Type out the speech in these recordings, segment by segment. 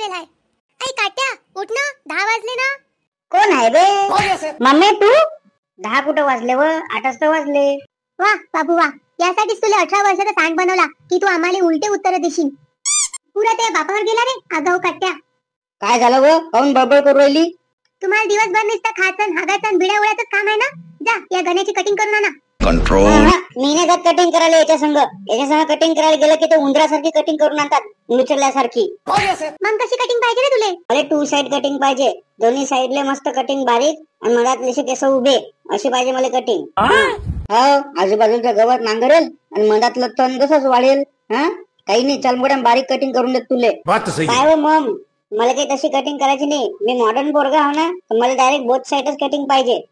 ठेवलेला आहे. ऐ काट्या, उठ ना, 10 वाजले ना. कोण आहे बे? मम्मी तू? 10 कुठं वाजले व? 8च तर वाजले. वा बाबू वा, यासाठीच तुला 18 वर्षाचा सांड बनवला की तू आम्हाला उलटे उत्तर देशील. पुरा त्या बापावर गेला रे आगाऊ काट्या. काय झालं व? काऊन बडबड करू राहिली? तुम्हाला दिवसभर नुसतं खायचं, हागायचं, बिड्या उड्याचंच काम आहे ना. जा या गण्याची कटिंग करून आणा. कंट्रोल. मी नाही जात कटिंग करायला याच्या संग कटिंग करायला गेलं की ते उंदरासारखी कटिंग करून आणतात, उचलल्यासारखी. मग कशी कटिंग पाहिजे रे तुले? अरे 2 साइड कटिंग पाहिजे, दोन्ही साइडले मस्त कटिंग बारीक आणि मधातले केस उभे, अशी पाहिजे मला कटिंग. हो, आजूबाजूचं गवत नांगरेल आणि मधातलं तण तसंच वाढेल. काही नाही, चल मोठ्या बारीक कटिंग करून देत तुले. काय हो मम, मला काही तशी कटिंग करायची नाही. मी मॉडर्न पोरगा हो ना, तर मला डायरेक्ट बोथ साइडच कटिंग पाहिजे.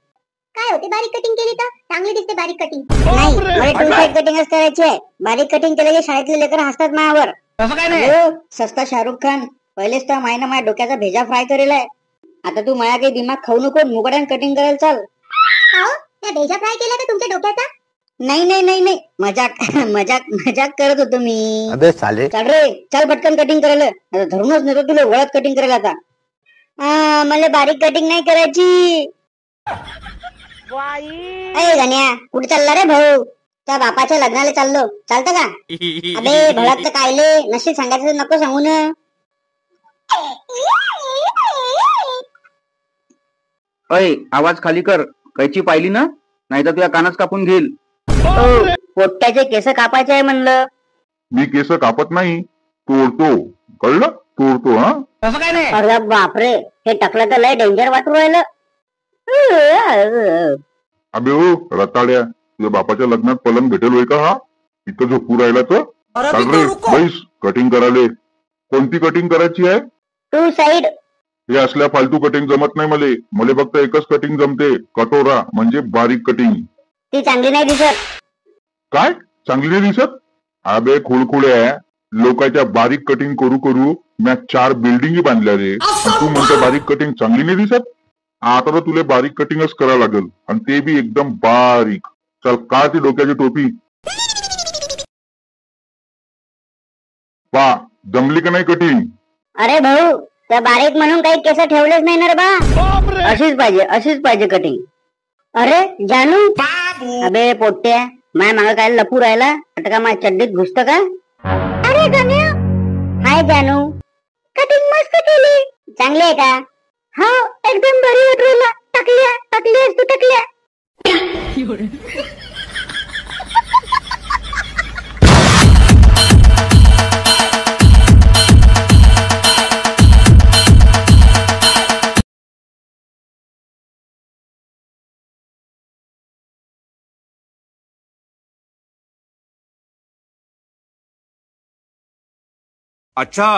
काय होते बारीक कटिंग केली तर चांगली दिसते बारीक कटिंग. नाही, मला 2 साइड कटिंगच करायची आहे. बारीक कटिंग केलं की शाळेतले लेकर हसतात माझ्यावर. सस्ता शाहरुख खान पहिलेच तर माझ्या डोक्याचा भेजा फ्राय करेलाय. आता तू माझ्या काही दिमाग खाऊ नको, मुकड्यान कटिंग करायला चाल. त्या भेजा फ्राय केला का तुमच्या डोक्याचा? नाही, मजाक करत होतो मी. अबे साले. चल रे, चल पटकन कटिंग करायला. आता धरूनच नाही तुला वळत कटिंग करायला. आता मला बारीक कटिंग नाही करायची. अरे गण्या, कुठे चालला रे भाऊ? त्या बापाच्या लग्नाला चाललो, चालतं का? अबे भडकतं कायले, नशीब सांगायचं नको सांगू ना. अय, आवाज खाली कर. कैची पाहिली ना, नाही तर तुझ्या कानाच कापून घेईल. पोट्याचे केस कापायचे आहे म्हणलं. मी केस कापत नाही, तोडतो. कळलं? तोडतो. अरे बापरे, हे टकलं तर लय डेंजर वाटू राहिलं. अबे ओ रताड्या, तुझ्या बापाच्या लग्नात पलंग भेटेल होय का? हा इथं झोपू राहिला तर चाल रे, बैस कटिंग करायले. कोणती कटिंग करायची आहे? 2 साइड. हे असल्या फालतू कटिंग जमत नाही मले फक्त एकच कटिंग जमते, कटोरा म्हणजे बारीक कटिंग. ती चांगली नाही दिसत. काय चांगली नाही दिसत? अबे खुळखुळ्या, लोकांच्या बारीक कटिंग करू करू मी 4 बिल्डिंगी बांधल्या रे, तू म्हणतो बारीक कटिंग चांगली नाही दिसत? आता तर तुला बारीक कटिंगच करावं लागेल, आणि ते बी एकदम बारीक. चल काढ ती डोक्याची टोपी. पा जमली का नाही कटिंग? अरे भाऊ, त्या बारीक म्हणून काही केस ठेवलेच नाही ना रे बा. अशीच पाहिजे कटिंग. अरे जानू, अबे पोट्या, माय मागं काय लपू राहिला? आता का माझ्या चड्डीत घुसत का? अरे गण्या, हाय जानू, कटिंग मस्त केली. चांगली आहे का? हो, एकदम बरी वाटूला. टाकलीस तू टाकल्या. अच्छा.